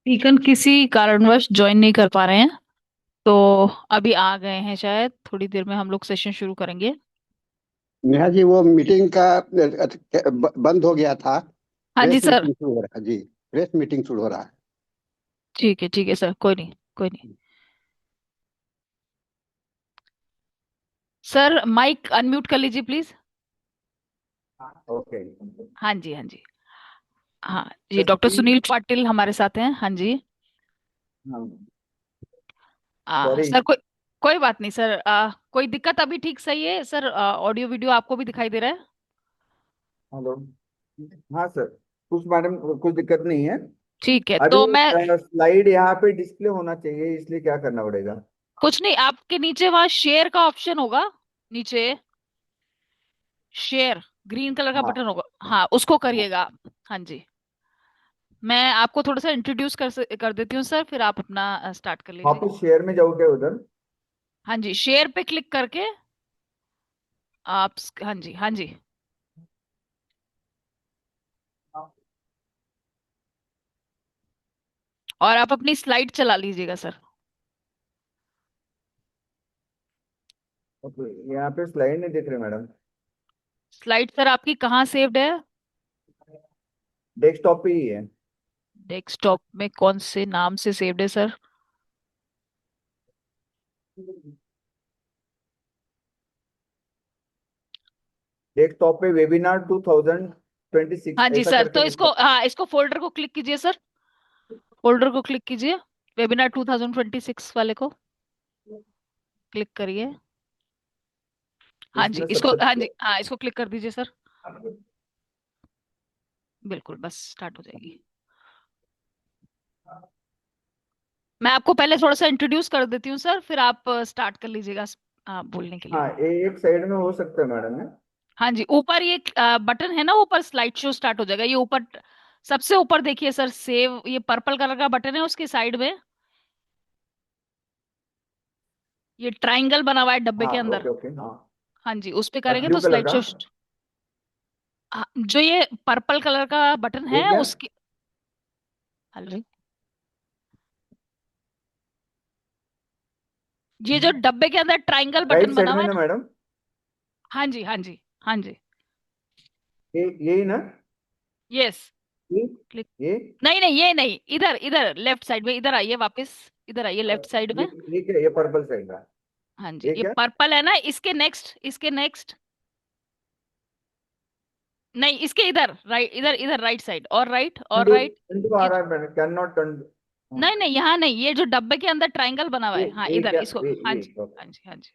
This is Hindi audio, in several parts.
स्पीकर किसी कारणवश ज्वाइन नहीं कर पा रहे हैं। तो अभी आ गए हैं, शायद थोड़ी देर में हम लोग सेशन शुरू करेंगे। नेहा जी, वो मीटिंग का बंद हो गया था। हाँ जी प्रेस सर। मीटिंग शुरू हो रहा है जी। प्रेस मीटिंग शुरू हो रहा है। ठीक है सर, कोई नहीं कोई नहीं। सर माइक अनम्यूट कर लीजिए प्लीज। ओके। हाँ जी हाँ जी। हाँ जी, डॉक्टर सुनील पाटिल हमारे साथ हैं। हाँ जी। सॉरी। सर कोई कोई बात नहीं सर। कोई दिक्कत? अभी ठीक सही है सर? ऑडियो वीडियो आपको भी दिखाई दे रहा है? हेलो। हाँ सर, कुछ मैडम कुछ दिक्कत नहीं है। ठीक है अभी तो मैं स्लाइड यहाँ पे डिस्प्ले होना चाहिए, इसलिए क्या करना पड़ेगा? कुछ नहीं, आपके नीचे वहां शेयर का ऑप्शन होगा। नीचे शेयर ग्रीन कलर का हाँ। बटन होगा, हाँ उसको करिएगा आप। हाँ जी। मैं आपको थोड़ा सा इंट्रोड्यूस कर देती हूँ सर, फिर आप अपना स्टार्ट कर लीजिए। वापस शेयर में जाओ क्या उधर? हाँ जी, शेयर पे क्लिक करके आप हाँ जी हाँ जी। और आप अपनी स्लाइड चला लीजिएगा सर। ओके, यहाँ पे स्लाइड नहीं दिख रही मैडम। स्लाइड सर आपकी कहाँ सेव्ड है? डेस्कटॉप पे ही है। डेस्कटॉप में कौन से नाम से सेव्ड है सर? डेस्कटॉप पे वेबिनार 2026 हाँ जी ऐसा सर, करके तो लिखा। इसको, हाँ इसको फोल्डर को क्लिक कीजिए सर। फोल्डर को क्लिक कीजिए, वेबिनार 2026 वाले को क्लिक करिए। हाँ जी, इसमें इसको, सबसे हाँ जी हाँ इसको क्लिक कर दीजिए सर। बिल्कुल, बस स्टार्ट हो जाएगी। मैं आपको पहले थोड़ा सा इंट्रोड्यूस कर देती हूँ सर, फिर आप स्टार्ट कर लीजिएगा बोलने के लिए। हाँ, एक साइड में हो सकता है मैडम है। हाँ जी, ऊपर ये बटन है ना, ऊपर स्लाइड शो स्टार्ट हो जाएगा, ये ऊपर सबसे ऊपर देखिए सर, सेव, ये पर्पल कलर का बटन है, उसके साइड में ये ट्रायंगल बना हुआ है डब्बे हाँ के अंदर। ओके ओके हाँ। हाँ जी, उस पे करेंगे ब्लू तो कलर स्लाइड का। शो जो ये पर्पल कलर का बटन ये है क्या? उसकी, हेलो, ये जो डब्बे के अंदर ट्रायंगल राइट बटन बना साइड हुआ में है ना ना। मैडम? हाँ जी हाँ जी हाँ जी। ये यही ना? यस। ये क्लिक। ये नहीं नहीं, ये नहीं, इधर इधर लेफ्ट साइड में, इधर आइए वापस। इधर आइए लेफ्ट साइड ये में। ये क्या, ये पर्पल साइड का? हाँ जी, ये ये क्या? पर्पल है ना, इसके नेक्स्ट, इसके नेक्स्ट, नहीं इसके इधर राइट, इधर इधर राइट साइड, और राइट और टंडू राइट। टंडू आ ये रहा है मैडम, कैन नॉट टंडू। नहीं नहीं, यहाँ नहीं, ये जो डब्बे के अंदर ट्रायंगल बना हुआ ये है, हाँ ये इधर क्या? इसको। हाँ ये जी ओके। हाँ जी हाँ जी।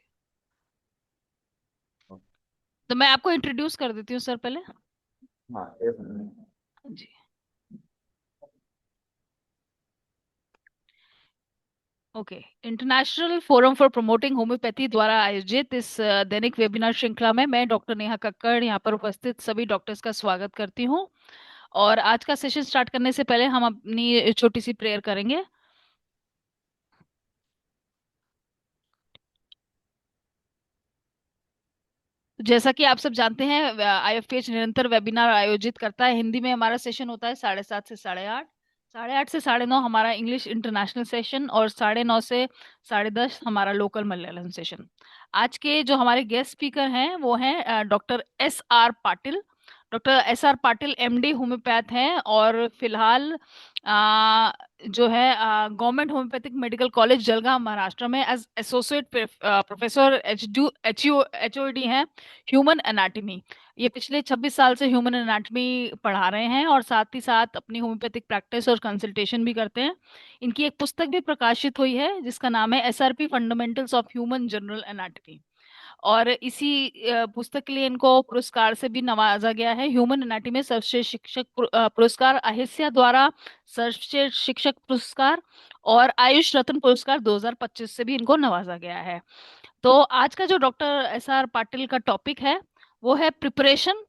तो मैं आपको इंट्रोड्यूस कर देती हूँ सर पहले। हाँ एक मिनट। हाँ जी। Okay. International forum for promoting homeopathy द्वारा आयोजित इस दैनिक वेबिनार श्रृंखला में मैं डॉक्टर नेहा कक्कड़ यहाँ पर उपस्थित सभी डॉक्टर्स का स्वागत करती हूँ। और आज का सेशन स्टार्ट करने से पहले हम अपनी छोटी सी प्रेयर करेंगे। जैसा कि आप सब जानते हैं, आईएफएच निरंतर वेबिनार आयोजित करता है। हिंदी में हमारा सेशन होता है 7:30 से 8:30, 8:30 से 9:30 हमारा इंग्लिश इंटरनेशनल सेशन, और 9:30 से 10:30 हमारा लोकल मलयालम सेशन। आज के जो हमारे गेस्ट स्पीकर हैं वो हैं doctor S R Patil. Doctor S R Patil MD homeopath हैं, और फिलहाल जो है government homeopathic medical college Jalgaon Maharashtra में एज एसोसिएट प्रोफेसर एचओडी हैं, ह्यूमन एनाटॉमी। ये पिछले 26 साल से ह्यूमन एनाटॉमी पढ़ा रहे हैं, और साथ ही साथ अपनी होम्योपैथिक प्रैक्टिस और कंसल्टेशन भी करते हैं। इनकी एक पुस्तक भी प्रकाशित हुई है जिसका नाम है SRP fundamentals of human general anatomy. और इसी पुस्तक के लिए इनको पुरस्कार से भी नवाजा गया है। ह्यूमन एनाटॉमी में सर्वश्रेष्ठ शिक्षक पुरस्कार अहिल्या द्वारा सर्वश्रेष्ठ शिक्षक पुरस्कार, और आयुष रत्न पुरस्कार 2025 से भी इनको नवाजा गया है। तो आज का जो डॉक्टर एस आर पाटिल का टॉपिक है वो है preparation,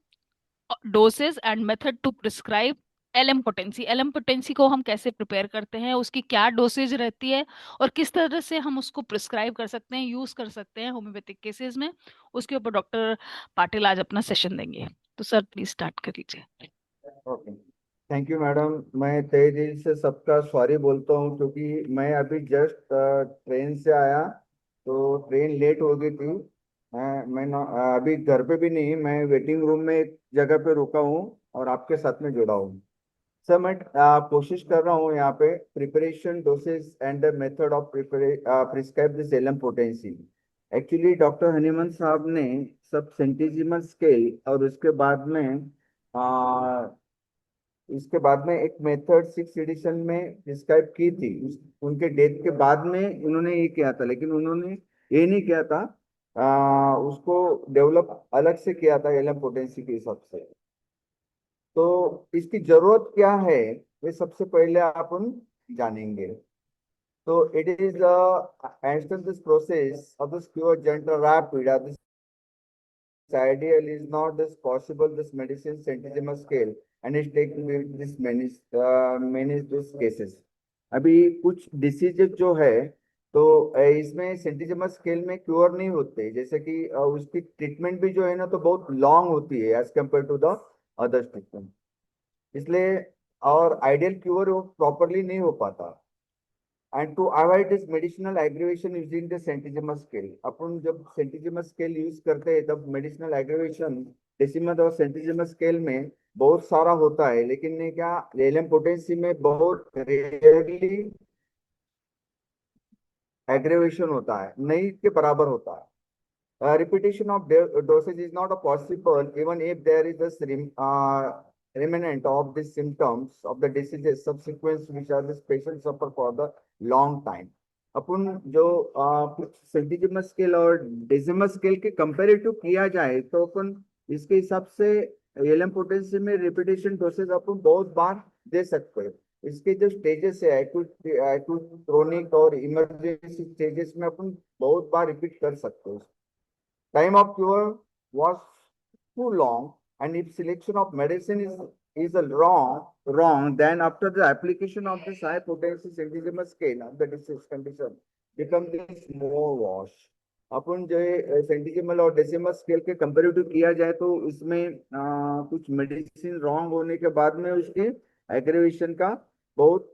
dosage and method to prescribe LM potency. LM potency को हम कैसे प्रिपेयर करते हैं, उसकी क्या डोसेज रहती है, और किस तरह से हम उसको प्रिस्क्राइब कर सकते हैं, यूज कर सकते हैं होम्योपैथिक केसेस में, उसके ऊपर डॉक्टर पाटिल आज अपना सेशन देंगे। तो सर प्लीज स्टार्ट कर लीजिए। ओके। Thank you madam. मैं तहे दिल से सबका सॉरी बोलता हूँ, क्योंकि मैं अभी जस्ट ट्रेन से आया, तो ट्रेन लेट हो गई थी। मैं अभी घर पे भी नहीं, मैं वेटिंग रूम में एक जगह पे रुका हूँ और आपके साथ में जुड़ा हूँ। सर मैं कोशिश कर रहा हूँ यहाँ पे preparation dosage and method of prescribe this LM potency. Actually doctor Hahnemann साहब ने सब सेंटिजिमल स्केल और उसके बाद में इसके बाद में एक मेथड सिक्स एडिशन में डिस्क्राइब की थी। उनके डेथ के बाद में उन्होंने ये किया था, लेकिन उन्होंने ये नहीं किया था, उसको डेवलप अलग से किया था एलएम पोटेंसी के हिसाब से। तो इसकी जरूरत क्या है, ये सबसे पहले अपन जानेंगे। तो it is understand this process of this cure gentle rapid, this ideal is not this possible this medicine centesimal scale and is taken with this many those cases। अभी कुछ डिसीजेज जो है, तो इसमें सेंटिजिमल स्केल में क्योर नहीं होते, जैसे कि उसकी ट्रीटमेंट भी जो है ना तो बहुत लॉन्ग होती है as compared to the other treatment. इसलिए और आइडियल क्योर वो प्रॉपरली नहीं हो पाता। And to avoid this medicinal aggravation using the centesimal scale, अपन जब सेंटिजिमल स्केल यूज करते हैं तब मेडिसिनल एग्रीवेशन डेसिमल और सेंटिजिमल स्केल में बहुत सारा होता है, लेकिन ये क्या एलएम पोटेंसी में बहुत रेयरली एग्रीवेशन होता है, नहीं के बराबर होता है। Repetition of dosage is not a possible even if there is a remnant of the symptoms of the diseases subsequent which are this patient suffer for the long time। अपन जो कुछ सेंटिजिमल स्केल और डेसिमल स्केल के कंपैरेटिव किया जाए तो अपन इसके हिसाब से एलएम पोटेंसी में रिपीटेशन डोसेज अपन बहुत बार दे सकते हैं। इसके जो स्टेजेस है एक्यूट एक्यूट क्रोनिक और इमरजेंसी स्टेजेस में अपन बहुत बार रिपीट कर सकते हैं। Time of cure was too long, and if selection of medicine is a wrong, then after the application of this high potency centesimal scale of the disease condition become this more wash। अपन जो है सेंटिजिमल और डेसिमल स्केल के कंपेरेटिव किया जाए तो इसमें कुछ मेडिसिन रॉन्ग होने के बाद में उसके एग्रेवेशन का बहुत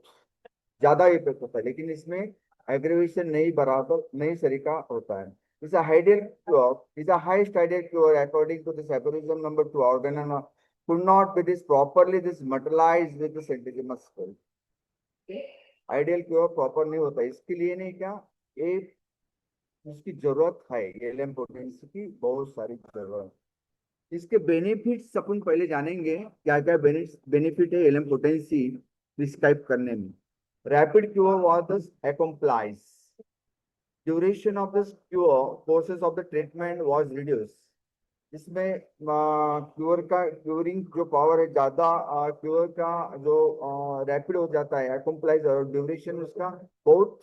ज्यादा इफेक्ट होता है, लेकिन इसमें एग्रीवेशन नहीं बराबर नहीं सरीका होता है। इस ideal cure is a highest ideal cure according to this aphorism number 2 organ could not be this properly this materialized with the centesimal scale। Ideal cure proper नहीं होता, इसके लिए नहीं क्या ये उसकी जरूरत है, एलएम पोटेंसी की बहुत सारी जरूरत। इसके बेनिफिट्स अपन पहले जानेंगे, क्या क्या बेनिफिट है एलएम पोटेंसी प्रिस्क्राइब करने में। Rapid cure was accomplice, duration of the cure courses of the treatment was reduce. इसमें क्योर का क्यूरिंग जो पावर है ज्यादा, क्योर का जो रैपिड हो जाता है एक्म्प्लाइज, और ड्यूरेशन उसका बहुत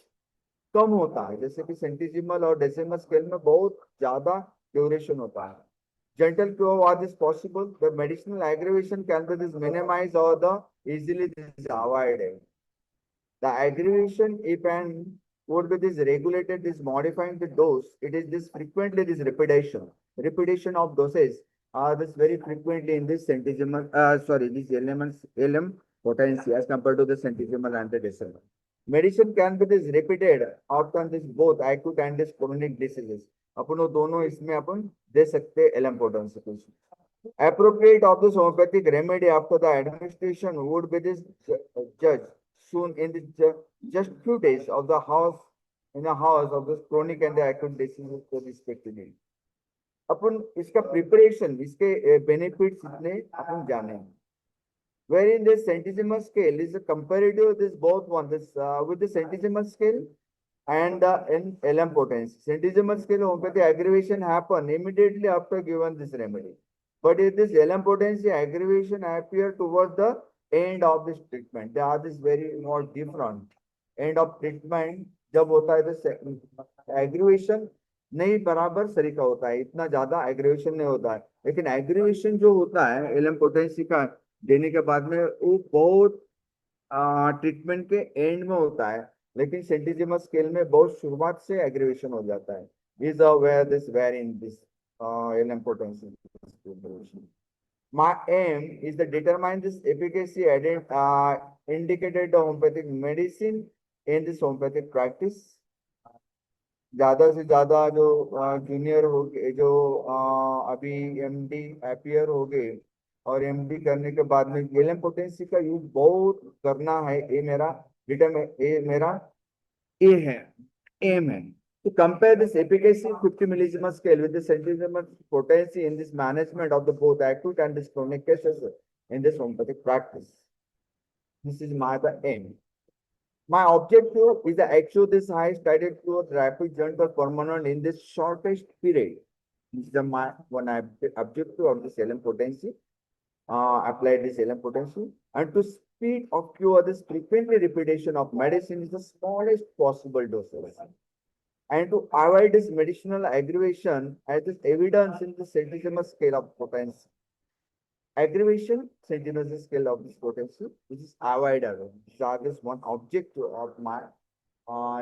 कम होता है, जैसे कि सेंटिजिमल और डेसिमल स्केल में बहुत ज्यादा ड्यूरेशन होता है। gentle cure what is possible, the medicinal aggravation can be this minimized or the easily this avoided। The aggravation, if and would be this regulated, this modifying the dose. It is this frequently this repetition of doses are this very frequently in this centesimal, sorry, this elements, LM potency as compared to the centesimal and the decimal। Medicine can be this repeated often this both acute and this chronic diseases। अपन वो दोनों इसमें अपन दे सकते हैं LM potency. Appropriate of this homeopathic remedy after the administration would be this judge soon in the just few days of the house in the house of this chronic and the acute diseases respectively। अपन इसका प्रिपरेशन इसके बेनिफिट्स इतने अपन जाने, wherein this centesimal scale is a comparative this both one this with the centesimal scale and in LM potency। Centesimal scale homeopathy aggravation happen immediately after given this remedy, but if this LM potency aggravation appear towards the end of this treatment, they are this very more different। end of treatment जब होता है तो एग्रीवेशन नहीं बराबर सरीका होता है, इतना ज्यादा एग्रीवेशन नहीं होता है, लेकिन एग्रीवेशन जो होता है एलएम पोटेंसी का देने के बाद में वो बहुत ट्रीटमेंट के एंड में होता है, लेकिन सेंटिजिमल स्केल में बहुत शुरुआत से एग्रीवेशन हो जाता है। Is where this where in this LM potency. My aim is to determine this efficacy indicated the homeopathic medicine in this homeopathic practice. ज्यादा से ज्यादा जो जूनियर हो गए, जो अभी एमडी अपियर हो गए, और एमडी करने के बाद में एलएम पोटेंसी का यूज बहुत करना है, ये मेरा ये मेरा ए है, एम है. To compare this efficacy 50 millisieverts scale with the centesimal potency in this management of the both acute and this chronic cases in this homeopathic practice. This is my the aim. My objective is to achieve this high stated to rapid gentle permanent in this shortest period. This is my one objective of this LM potency. Apply this LM potency, and to speed of cure this frequently repetition of medicine is the smallest possible doses, and to avoid this medicinal aggravation as is evidence in the centesimal scale of potency. Aggravation, centesimal scale of this potency, which is avoided. These are this one objective of my,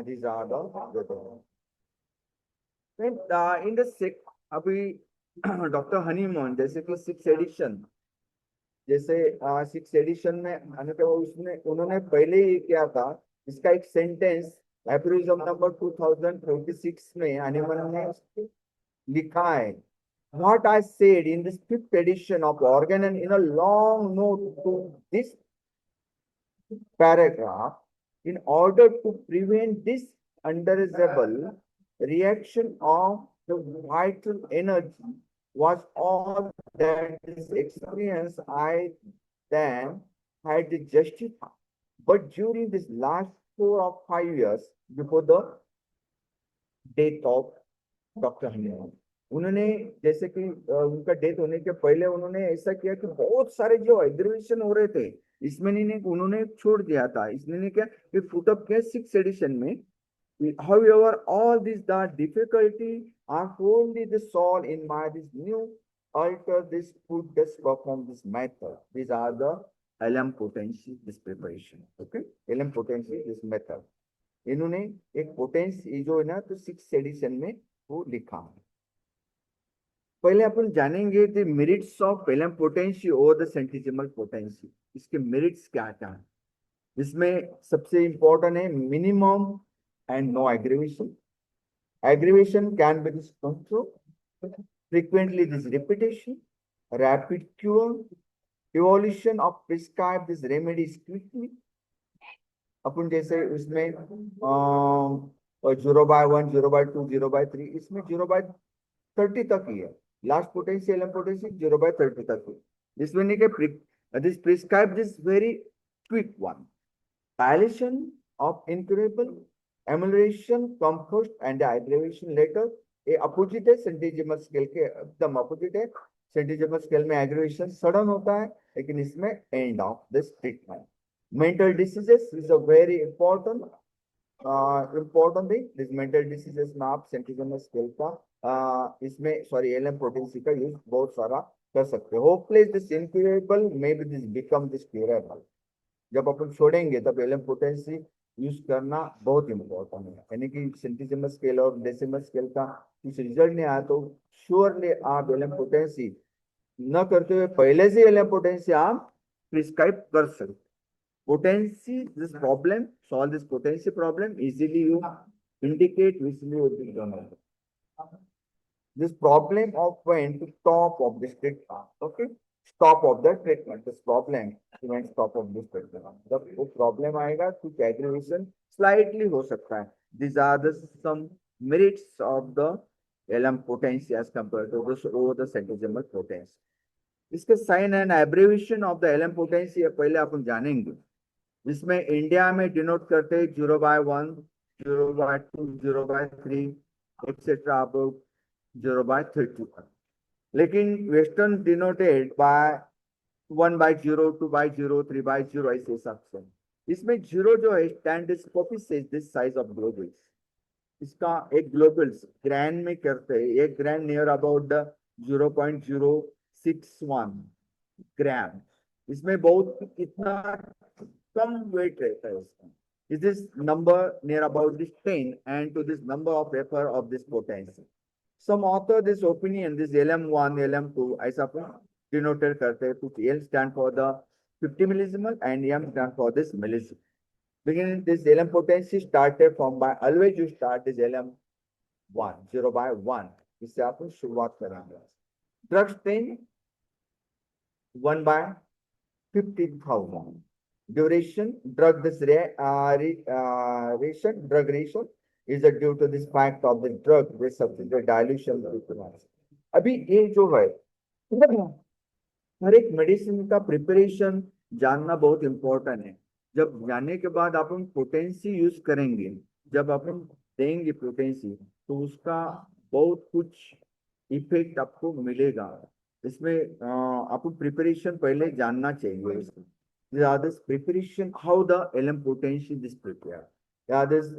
these are the, then in the sick, अभी डॉक्टर हनीमन जैसे कि सिक्स एडिशन, जैसे सिक्स एडिशन में उसने उन्होंने पहले ही क्या था, इसका एक सेंटेंस एप्रिज्म नंबर 2026 में हनीमन ने लिखा है. What I said in this fifth edition of organ and in a long note to this paragraph, in order to prevent this undesirable reaction of the vital energy, was all that this experience I then had to justify. But during this last 4 or 5 years before the death of doctor Hahnemann, उन्होंने जैसे कि उनका डेथ होने के पहले उन्होंने ऐसा किया कि बहुत सारे जो एग्रीवेशन हो रहे थे इसमें उन्होंने छोड़ दिया था. इसने क्या कि फुटअप के सिक्स एडिशन में, however all these the difficulty are only the soul in my this new alter this put this perform this method. These are the LM potency this preparation. Okay, LM potency this method. इन्होंने एक पोटेंसी जो है ना तो सिक्स एडिशन में वो लिखा है. पहले अपन जानेंगे the merits of LM potency और द सेंटिसिमल पोटेंसी. इसके मेरिट्स क्या क्या है. इसमें सबसे इंपॉर्टेंट है minimum and no aggravation. Aggravation can be this control, frequently this repetition, rapid cure, evolution of prescribe this remedies quickly. अपन जैसे उसमें 0/1, 0/2, 0/3, इसमें 0/30 तक ही है. लास्ट पोटेंशियल एलएम पोटेंसी 0/30 तक है. इसमें नहीं कि this prescribe this very quick one. Palliation of incurable, amelioration, comfort and aggravation later. ये अपोजिट है सेंटिजिमल स्केल के, एकदम अपोजिट है. सेंटिजिमल स्केल में एग्रेवेशन सडन होता है, लेकिन इसमें end of this treatment. Mental diseases is a very important thing. This mental diseases में आप सेंटिजिमल स्केल का इसमें सॉरी एलएम पोटेंसी का यूज बहुत सारा कर सकते हो. Hopeless this incurable may be this become this curable. जब अपन छोड़ेंगे तब एलएम पोटेंसी यूज करना बहुत इंपॉर्टेंट है. यानी कि सेंटिसिमल स्केल और डेसिमल स्केल का कुछ रिजल्ट नहीं आया तो श्योरली आप एलएम पोटेंसी न करते हुए पहले से एलएम पोटेंसी आप प्रिस्क्राइब कर सकते. Potency this problem, solve this potency problem easily you indicate which this problem of when to stop of this treatment. Okay, stop of the treatment. This problem when stop of this treatment. जब वो problem आएगा कुछ aggravation slightly हो सकता है. These are the some merits of the LM potency as compared to the over the centesimal potency. इसके sign and abbreviation of the LM potency पहले अपन जानेंगे. जिसमें इंडिया में डिनोट करते हैं 0/1, 0/2, 0/3 एक्सेट्रा आप 0/31. लेकिन वेस्टर्न डिनोटेड बाय 1/0, 2/0, 3/0 ऐसे हिसाब से. इसमें 0 जो है स्टैंडोस्कोपी से दिस साइज ऑफ ग्लोबल्स. इसका एक ग्लोबल्स ग्रैंड में करते हैं. एक ग्रैंड नियर अबाउट द 0.061 ग्राम. इसमें बहुत इतना कम वेट रहता है इसका. Is this number near about this 10 and to this number of refer of this potency. Some author this opinion, this LM1, LM2, ऐसा डिनोटेड करते हैं, कुछ L stand for the 50 millesimal and M stand for this millesimal. Beginning this LM potency started from by always you start this LM1 0 by 1. इससे आप शुरुआत करेंगे. Drug strain 1 by 50,000. Duration drug this drug ration is due to this fact of the drug with substitute dilution. अभी ये जो है हर एक मेडिसिन का प्रिपरेशन जानना बहुत इंपॉर्टेंट है. जब जानने के बाद आप पोटेंसी यूज करेंगे, जब आप देंगे पोटेंसी, तो उसका बहुत कुछ इफेक्ट आपको मिलेगा. इसमें आपको प्रिपरेशन पहले जानना चाहिए. this preparation, how the LM potency is prepared. This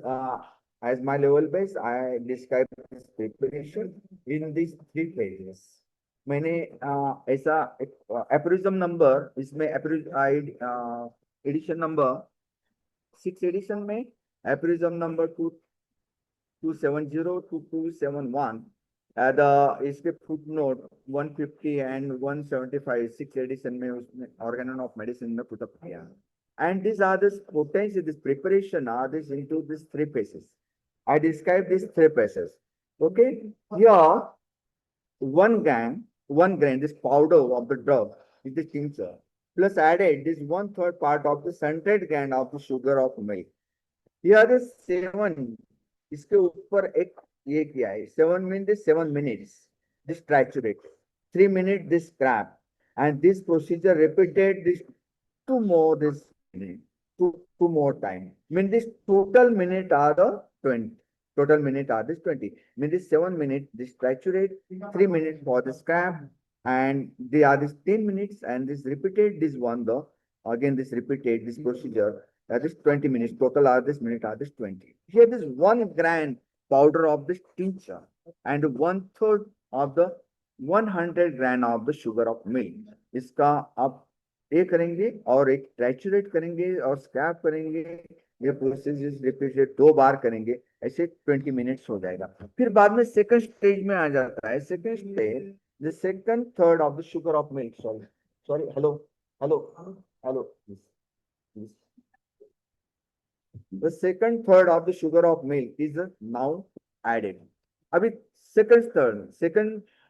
as my level base, I describe this preparation in these 3 phases. मैंने ऐसा एप्रिज्म नंबर, इसमें एडिशन नंबर 6 एडिशन में एप्रिज्म नंबर 270 to 271, इसके फुट नोट 150 एंड 175 6 एडिशन में उसने ऑर्गेनन ऑफ मेडिसिन में पुटअप किया. And these are this potency, this preparation are this into these 3 phases. I describe these 3 phases. Okay, here 1 grain, this powder of the drug is the tincture, plus added this 1/3 part of the centered grain of the sugar of milk. Here is 7, इसके ऊपर एक ये किया है. 7 means 7 minutes this triturate, 3 minutes this scrap, and this procedure repeated this 2 more this two more time. Mean this total minute are the 20. Total minute are this 20. Mean this 7 minutes this triturate, 3 minutes for the scrap, and they are this 10 minutes, and this repeated this one the again this repeated this procedure. That is 20 minutes. Total are this minute are this 20. Here this 1 gram powder of this tincture and 1/3 of the 100 gram of the sugar of milk. इसका आप ये करेंगे और एक ट्राइचुरेट करेंगे और स्क्रैप करेंगे. ये प्रोसेस रिपीटेड 2 बार करेंगे. ऐसे 20 मिनट्स हो जाएगा. फिर बाद में सेकंड स्टेज में आ जाता है. Second stage the second third of the sugar of milk. Sorry hello hello. The second third of the sugar of milk is now added. अभी second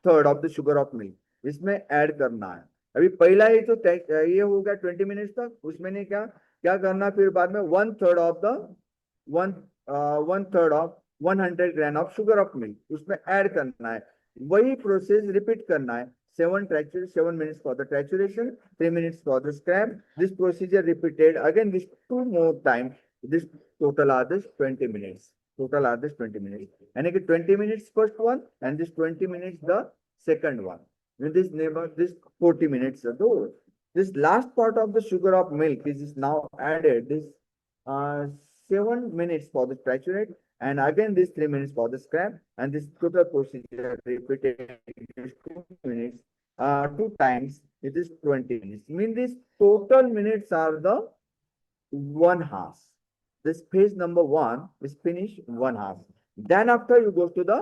third of the sugar of milk इसमें ऐड करना है. अभी पहला ही तो ये हो गया 20 मिनट्स तक. उसमें ने क्या करना, फिर बाद में 1/3 of the 1/3 of 100 gram of sugar of milk उसमें ऐड करना है. वही प्रोसेस रिपीट करना है. 7 minutes for the trituration, 3 minutes for the scrap. This procedure repeated again this 2 more times. This total are this 20 minutes. Total are this 20 minutes. And again 20 minutes first one, and this 20 minutes the second one. In this neighbor, this 40 minutes ago. This last part of the sugar of milk is now added. This 7 minutes for the triturate, and again this 3 minutes for the scrap, and this total procedure repeated this 2 minutes, 2 times. It is 20 minutes. Mean this total minutes are the 1 hour. This phase number 1 is finished 1 hour. Then after you go to the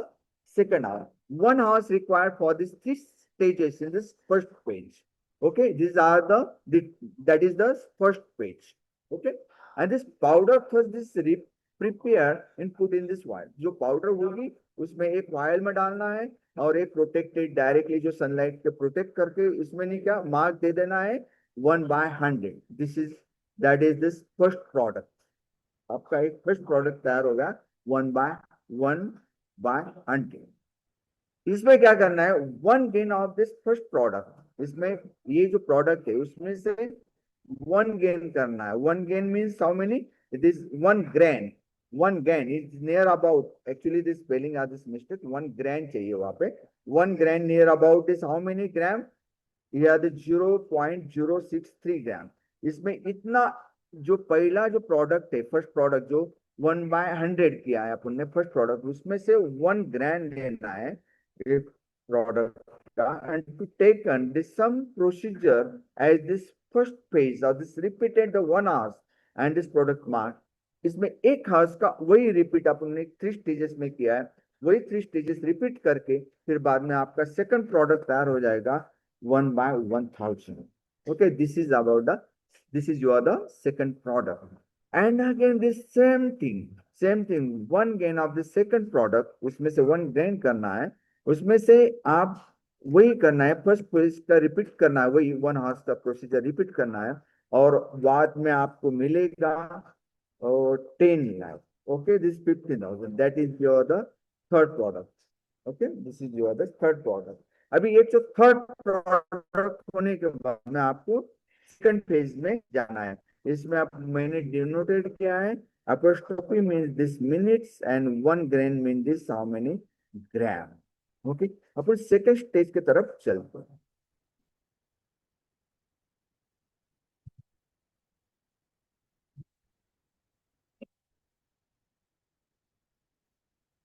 second hour. 1 hour is required for these 3 stages in this first page. Okay, these are that is the first page. Okay, and this powder first this prepare and put in this vial. जो powder होगी उसमें एक vial में डालना है और एक protected directly जो sunlight के protect करके इसमें नहीं क्या mark दे देना है 1/100. That is this first product. आपका एक फर्स्ट प्रोडक्ट तैयार होगा 1/1/100. इसमें क्या करना है 1 gain of this first product. इसमें ये जो प्रोडक्ट है उसमें से 1 gain करना है. 1 gain means how many? It is 1 grain. 1 grain is near about, actually this spelling are this mistake. 1 grain चाहिए वहां पे. 1 grain near about is how many gram? Here the 0.063 gram. इसमें इतना जो पहला जो प्रोडक्ट है फर्स्ट प्रोडक्ट जो 1/100 किया है अपन ने फर्स्ट प्रोडक्ट, उसमें से 1 ग्राम लेना है प्रोडक्ट का, and to taken this some procedure as this first phase और this repeated the 1 hours and this product mark. इसमें 1 hours का वही रिपीट अपन ने 3 स्टेजेस में किया है. वही 3 स्टेजेस रिपीट करके फिर बाद में आपका सेकंड प्रोडक्ट तैयार हो जाएगा. 1/1000. Okay, this is about the, this is your the second product. And again this same thing, one gain of the second product, उसमें से वन gain करना है, उसमें से आप वही करना है, फर्स्ट पेज का रिपीट करना है, वही 1 hours का प्रोसीजर रिपीट करना है, और बाद में आपको मिलेगा और 10 lakh. Okay, this 15,000, that is your the third product. Okay, this is your the third product. अभी ये जो थर्ड प्रोडक्ट होने के बाद में आपको सेकंड फेज में जाना है. इसमें आप मैंने डिनोटेड किया है, apostrophe means this minutes and 1 grain means this how many gram. Okay, upon second stage की तरफ चलते हैं.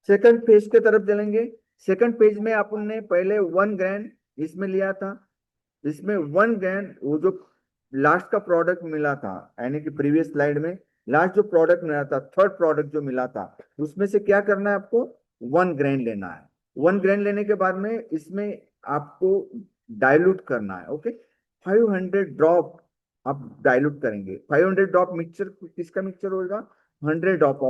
सेकंड फेज की तरफ चलेंगे. सेकंड फेज में अपन ने पहले 1 ग्राम इसमें लिया था, इसमें 1 ग्राम वो जो लास्ट का प्रोडक्ट मिला था, यानी कि प्रीवियस स्लाइड में लास्ट जो प्रोडक्ट मिला था, थर्ड प्रोडक्ट जो मिला था, उसमें से क्या करना है आपको, 1 ग्राम लेना है. 1 ग्राम लेने के बाद में इसमें आपको डाइल्यूट करना है. ओके, 500 ड्रॉप आप डाइल्यूट करेंगे. 500 ड्रॉप मिक्सचर किसका मिक्सचर होगा, 100 drop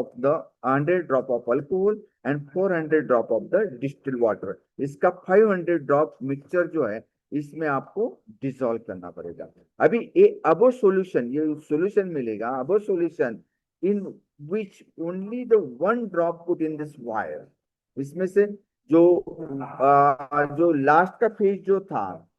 of alcohol and 400 drop of the distil water. इसका 500 ड्रॉप मिक्सचर जो है इसमें आपको डिसॉल्व करना पड़ेगा. अभी ये अबो सॉल्यूशन, ये सॉल्यूशन मिलेगा, अबो solution in which only the 1 drop put in this wire. इसमें से जो लास्ट का फेज जो था,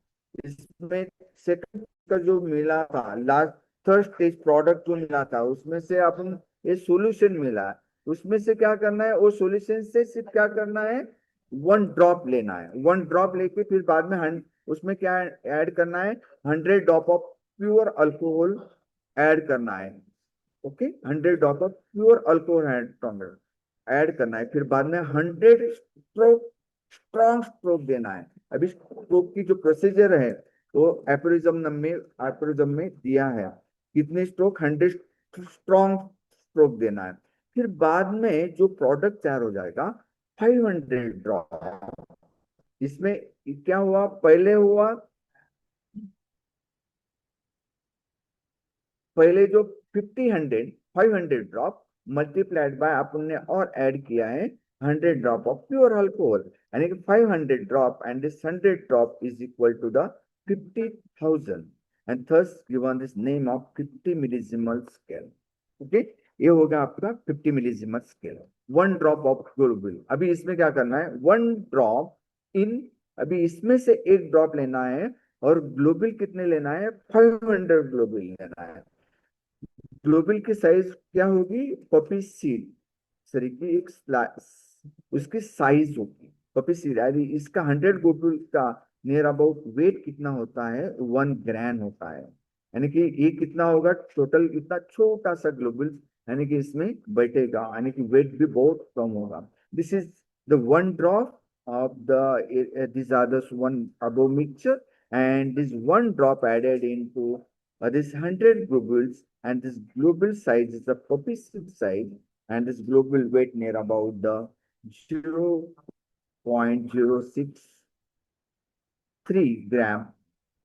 इसमें सेकंड का जो मिला था, लास्ट थर्ड स्टेज प्रोडक्ट जो मिला था, उसमें से अपन ये सॉल्यूशन मिला है, उसमें से क्या करना है, वो सॉल्यूशन से सिर्फ क्या करना है, 1 ड्रॉप लेना है. 1 ड्रॉप लेके फिर बाद में उसमें क्या ऐड करना है, 100 drop of pure alcohol add करना है. Okay, 100 drop of pure alcohol add करना है. फिर बाद में 100 स्ट्रोक, स्ट्रॉन्ग स्ट्रोक देना है. अभी स्ट्रोक की जो प्रोसीजर है वो एप्रोरिज्म में दिया है, कितने स्ट्रोक, 100 स्ट्रॉन्ग स्ट्रोक देना है. फिर बाद में जो प्रोडक्ट तैयार हो जाएगा 500 ड्रॉप. इसमें क्या हुआ, पहले जो 500 ड्रॉप मल्टीप्लाइड बाय अपन ने और ऐड किया है 100 ड्रॉप ऑफ प्योर अल्कोहल, यानी कि 500 drop and this 100 drop is equal to the 50,000 and thus given this name of 50 millesimal scale. Okay, ये होगा आपका 50 millesimal scale. 1 drop of globule. अभी इसमें क्या करना है, 1 ड्रॉप इन, अभी इसमें से 1 ड्रॉप लेना है, और ग्लोबुल कितने लेना है, 500 ग्लोबुल लेना है. ग्लोबुल की साइज क्या होगी, पपी सीड सरी की एक उसकी साइज होगी पपी सीड. यानी इसका 100 ग्लोबुल का नियर अबाउट वेट कितना होता है, 1 ग्राम होता है. यानी कि ये कितना होगा टोटल, इतना छोटा सा ग्लोबुल यानी कि इसमें बैठेगा, यानी कि वेट भी बहुत कम होगा. This is the 1 drop of these are the one above mixture, and this 1 drop added into this 100 globules, and this globule size is the poppy seed size, and this globule weight near about the 0.063 gram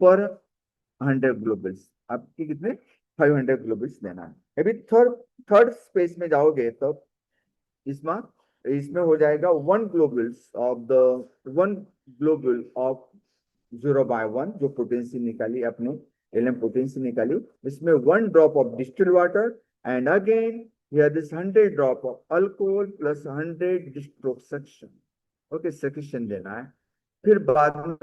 per 100 globules. आपके कितने 500 globules लेना है. अभी थर्ड स्पेस में जाओगे तो इसमें हो जाएगा 1 globule of 0/1 जो पोटेंसी निकाली अपने एलएम पोटेंसी निकाली, इसमें 1 drop of distil water and again here this 100 drop of alcohol plus 100 stroke suction. Okay, suction देना है. फिर बाद में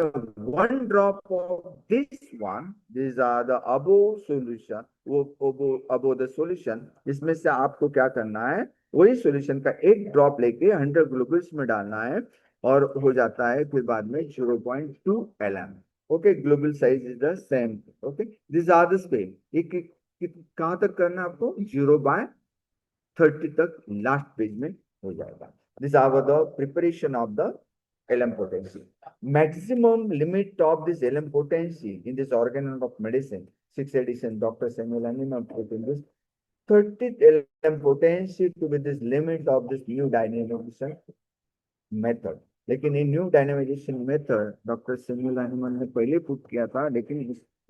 1 drop of this are the above solution, वो अबो द सॉल्यूशन. इसमें से आपको क्या करना है, वही सॉल्यूशन का 1 ड्रॉप लेके 100 ग्लोबुल्स में डालना है, और हो जाता है फिर बाद में 0.2 LM. Okay, global size is the same. Okay, this are the space. कहां तक करना है आपको, 0/30 तक लास्ट पेज में हो जाएगा. This are the preparation of the LM potency. Maximum limit of this LM potency in this organ of medicine, 6th edition, Dr. Samuel Hahnemann put in this 30th LM potency to be this limit of this new dynamic method. लेकिन ये new dynamization method doctor Samuel Hahnemann ने पहले पुट किया था, लेकिन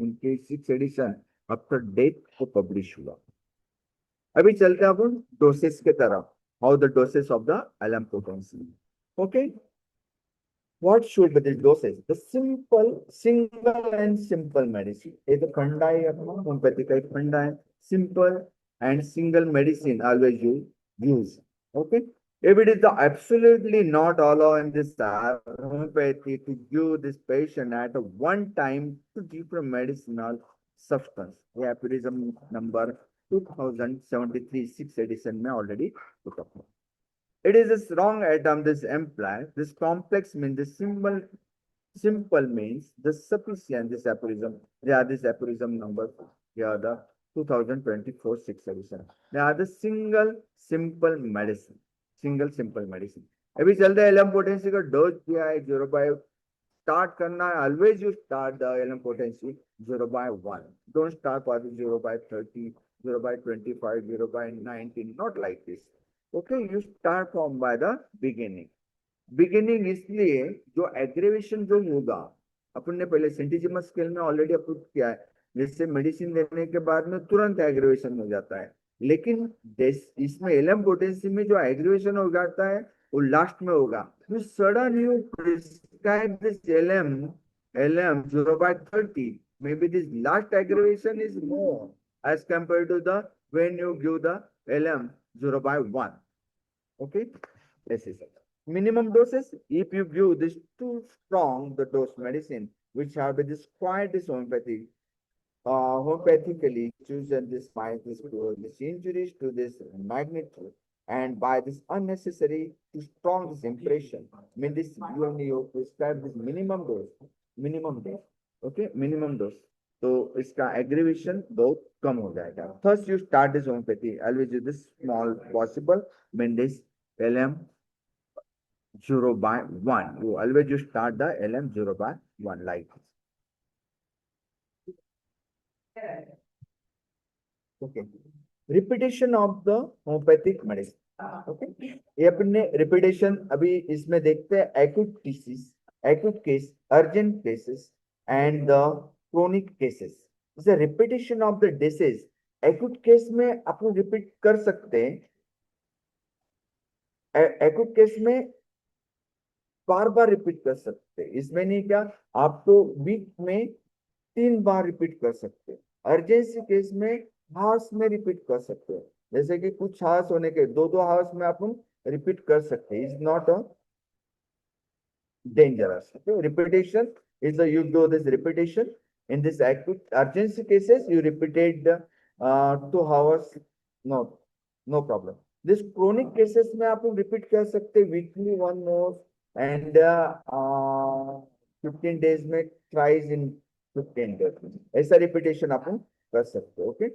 इनके 6 एडिशन आफ्टर डेथ को पब्लिश हुआ। अभी चलते हैं अपन डोसेस के तरफ, how the doses of the LM potency. Okay, what should be the dosage? The simple, single and simple medicine. ये तो फंडा है अपना होम्योपैथी का एक फंडा है, simple and single medicine always you use. Okay. If it is the absolutely not allow in this homeopathy to give this patient at a one time to different medicinal substance. ये aphorism number 2073 6 edition में already put up. It is a strong atom this implies. This complex means the simple means the sufficient this aphorism. Yeah, this aphorism number. Yeah, the 2024 6 edition. They are the single simple medicine. Single simple medicine. अभी चलते हैं एलएम पोटेंसी का डोज दिया है 0 by स्टार्ट करना है, always you start the LM potency 0 by 1. Don't start for 0 by 30, 0 by 25, 0 by 19, not like this. Okay, you start from by the beginning इसलिए जो एग्रेवेशन जो होगा, अपन ने पहले सेंटीजिमस स्केल में ऑलरेडी अप्रूव किया है, जिससे मेडिसिन देने के बाद में तुरंत एग्रेवेशन हो जाता है, लेकिन इसमें एलएम पोटेंसी में जो एग्रेवेशन हो जाता है वो लास्ट में होगा. तो sudden you prescribe this LM 0 by 30, maybe this last aggravation is more as compared to the when you give the LM 0 by 1. Okay, this is it. Minimum doses, if you give this too strong the dose medicine, which have been this quite this homeopathically chosen this by this injuries to this magnitude, and by this unnecessary to strong this impression, mean this you only you prescribe this minimum dose. Okay, minimum dose. तो इसका एग्रीवेशन बहुत कम हो जाएगा. First you start this homeopathy always use this small possible mean this LM 0 by 1. You always you start the LM 0 by 1 like this. Okay. Repetition of the homeopathic medicine. Okay. ये अपने repetition अभी इसमें देखते हैं acute cases, acute case, urgent cases and the chronic cases. इसे repetition of the disease, acute case में अपन repeat कर सकते हैं. एक्यूट केस में बार बार रिपीट कर सकते हैं, इसमें नहीं क्या, आप तो वीक में 3 बार रिपीट कर सकते हैं. अर्जेंसी केस में हाउस में रिपीट कर सकते हैं, जैसे कि कुछ हाउस होने के 2 हाउस में आप रिपीट कर सकते हैं. Is not a dangerous. Okay, repetition is the you do this repetition in this acute urgency cases you repeated 2 hours, no problem. This chronic cases में आप repeat कर सकते weekly 1 more and 15 days में thrice in 15 days, ऐसा repetition आप कर सकते. ओके,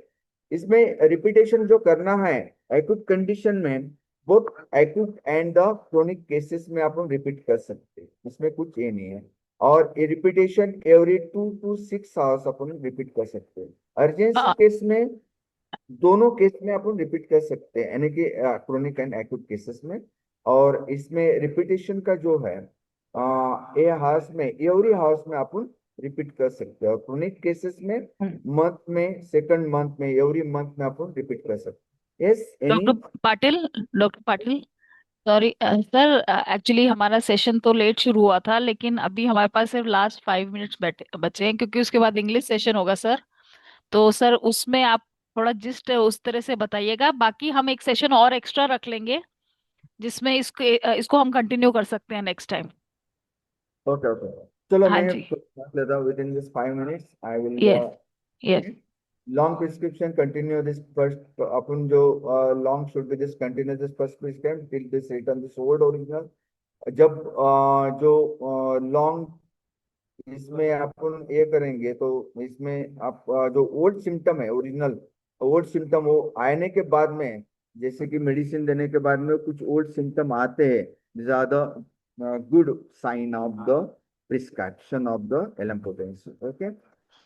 इसमें repetition जो करना है acute condition में both acute and the chronic cases में आप रिपीट कर सकते हैं, इसमें कुछ ये नहीं है. और ये repetition every 2 to 6 hours upon repeat कर सकते हैं. अर्जेंसी केस में दोनों केस में अपन रिपीट कर सकते हैं, यानी कि क्रोनिक एंड एक्यूट केसेस में. और इसमें रिपीटेशन का जो है ए हाउस में एवरी हाउस में अपन रिपीट कर सकते हैं. और क्रोनिक केसेस में मंथ में, सेकंड मंथ में, एवरी मंथ में अपन रिपीट कर सकते हैं. Yes, doctor Patil, sorry sir, actually हमारा सेशन तो लेट शुरू हुआ था, लेकिन अभी हमारे पास सिर्फ लास्ट 5 मिनट्स बचे हैं, क्योंकि उसके बाद इंग्लिश सेशन होगा सर. तो सर उसमें आप थोड़ा जिस्ट उस तरह से बताइएगा, बाकी हम एक सेशन और एक्स्ट्रा रख लेंगे जिसमें इसको हम कंटिन्यू कर सकते हैं नेक्स्ट टाइम. ओके ओके, चलो हाँ मैं जी. लेता हूँ. Within this 5 minutes I will yes. Yes. Long prescription continue this first. अपन जो long should be this continue this first prescription till this return this old original. जब जो लॉन्ग इसमें अपन ये करेंगे तो इसमें आप जो ओल्ड सिम्टम है, ओरिजिनल ओल्ड सिम्टम, वो आने के बाद में, जैसे कि मेडिसिन देने के बाद में कुछ ओल्ड सिम्टम आते हैं, ज्यादा good sign of the prescription of the LM potency. Okay,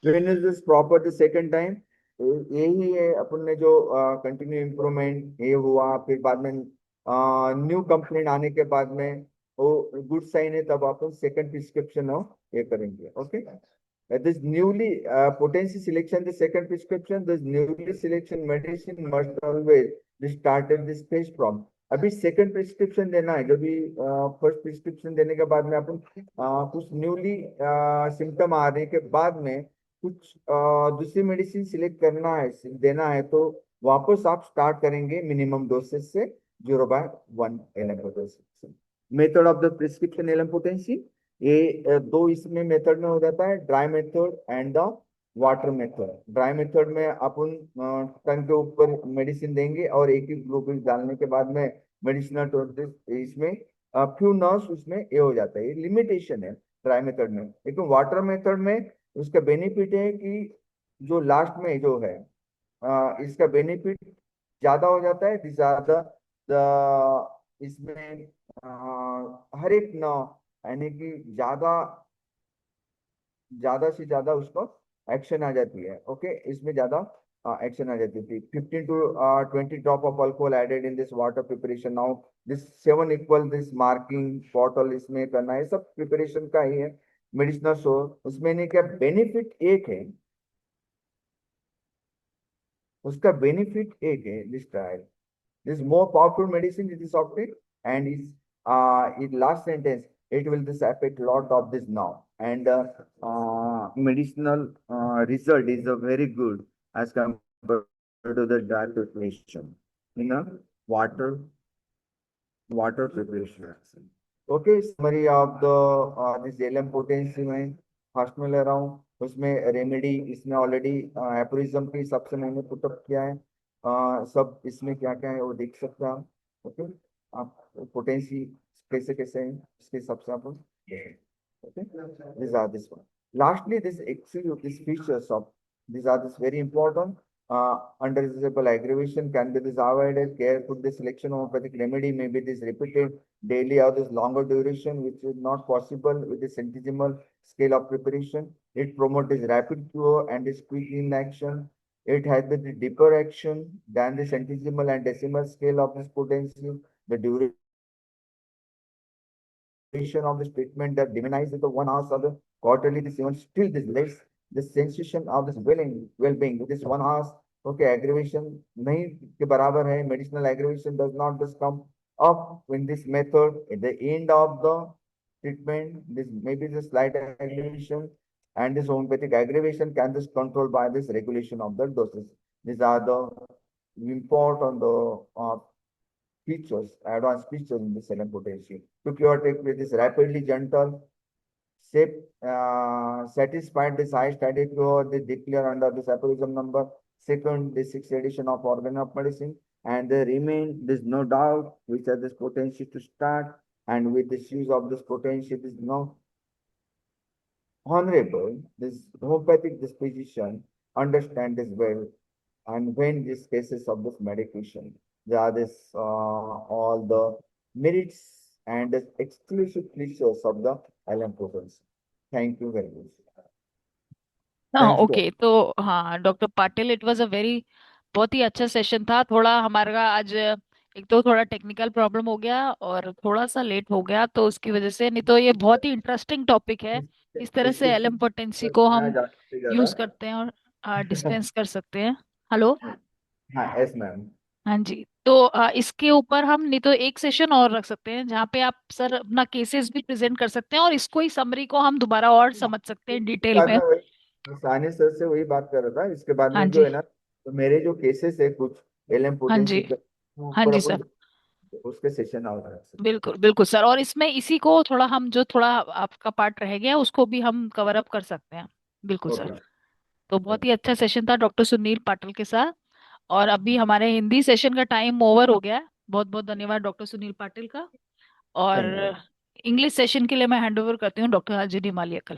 when is this proper the second time? यही है अपन ने जो कंटिन्यू इम्प्रूवमेंट ये हुआ, फिर बाद में न्यू कंप्लेंट आने के बाद में वो गुड साइन है, तब आप सेकंड प्रिस्क्रिप्शन ये करेंगे. Okay. This newly potency selection, the second prescription, this newly selection medicine must always be started this phase from. अभी सेकंड प्रिस्क्रिप्शन देना है. जब भी फर्स्ट प्रिस्क्रिप्शन देने के बाद में अपन कुछ न्यूली सिम्टम आने के बाद में कुछ दूसरी मेडिसिन सिलेक्ट करना है, देना है, तो वापस आप स्टार्ट करेंगे मिनिमम डोसेज से 0/1 LM. Method of the prescription LM potency, ये दो इसमें मेथड में हो जाता है, dry method and the water method. Dry method में अपन टंग के ऊपर मेडिसिन देंगे और एक ही ग्लूकोज डालने के बाद में मेडिसिनल डोसेज इसमें फ्यू नर्स उसमें ये हो जाता है. ये लिमिटेशन है ड्राई मेथड में. लेकिन वाटर मेथड में उसका बेनिफिट है कि जो लास्ट में जो है इसका बेनिफिट ज्यादा हो जाता है. ज्यादा इसमें हर एक न यानी कि ज्यादा ज्यादा से ज्यादा उसको एक्शन आ जाती है. ओके. इसमें ज्यादा एक्शन आ जाती थी. 15 to 20 drop of alcohol added in this water preparation. Now this 7 equal this marking bottle इसमें करना है, सब प्रिपरेशन का ही है. मेडिसिनल सोर्स उसमें नहीं, क्या बेनिफिट एक है, उसका बेनिफिट एक है. This trial, this more powerful medicine it is obtained, and is in last sentence it will this affect lot of this now, and medicinal result is very good as compared to the dry preparation in a water water preparation. Okay, summary of the this LM potency में फर्स्ट में ले रहा हूँ. उसमें रेमेडी इसमें ऑलरेडी एपोरिज्म के हिसाब से मैंने पुटअप किया है. सब इसमें क्या क्या है वो देख सकते हैं आप. ओके. आप पोटेंसी कैसे कैसे है इसके हिसाब से आप. Okay, these are this one. Lastly, this exclude these features of these are this very important. Undesirable aggravation can be this avoided. Careful the selection of homeopathic remedy may be this repeated daily or this longer duration, which is not possible with the centesimal scale of preparation. It promotes this rapid cure and this quick in action. It has the deeper action than the centesimal and decimal scale of this potency. The duration of this treatment that diminishes the 1 hour of the quarterly, this even still this less the sensation of this well-being with this 1 hour. Okay, aggravation नहीं के बराबर है. Medicinal aggravation does not just come up in this method at the end of the treatment. This maybe the slight aggravation, and this homeopathic aggravation can just controlled by this regulation of the doses. These are the important features, advanced features in the LM potency. To cure take place is rapidly gentle, safe, satisfied this high static cure, they declare under this aphorism number. Second, the 6th edition of Organ of Medicine, and they remain, there's no doubt, which has this potency to start, and with this use of this potency, this no honorable, this homeopathic disposition, understand this well, and when these cases of this medication, there are this all the merits and the exclusive features of the LM potency. Thank you very much. हाँ Thanks to ओके. तो हाँ doctor Patil, it was a very बहुत ही अच्छा सेशन था. थोड़ा हमारा आज एक तो थोड़ा टेक्निकल प्रॉब्लम हो गया और थोड़ा सा लेट हो गया, तो उसकी वजह से. नहीं तो ये बहुत ही इंटरेस्टिंग टॉपिक है, किस तरह से इसके एलएम पोटेंसी को मैं हम जाते ज्यादा. यूज करते हैं और डिस्पेंस कर सकते हैं. हेलो. हाँ, यस मैम. हाँ जी. तो इसके ऊपर हम नहीं तो एक सेशन और रख सकते हैं जहाँ पे आप सर अपना केसेस भी प्रेजेंट कर सकते हैं और इसको ही समरी को हम दोबारा और समझ सकते हैं डिटेल बाद में. में वही सानी सर से वही बात कर रहा था. इसके बाद हाँ में जो जी. है ना, तो मेरे जो केसेस है कुछ LM हाँ जी. पोटेंसी के हाँ ऊपर जी अपन सर. उसके सेशन आ रहा है. बिल्कुल बिल्कुल सर. और इसमें इसी को थोड़ा हम जो थोड़ा आपका पार्ट रह गया उसको भी हम कवर अप कर सकते हैं. बिल्कुल सर. ओके. तो बहुत ही अच्छा सेशन था डॉक्टर सुनील पाटिल के साथ. और अभी हमारे हिंदी सेशन का टाइम ओवर हो गया है. बहुत बहुत धन्यवाद डॉक्टर सुनील पाटिल का. और थैंक यू. इंग्लिश सेशन के लिए मैं हैंड ओवर करती हूँ डॉक्टर हाजिर मालिया.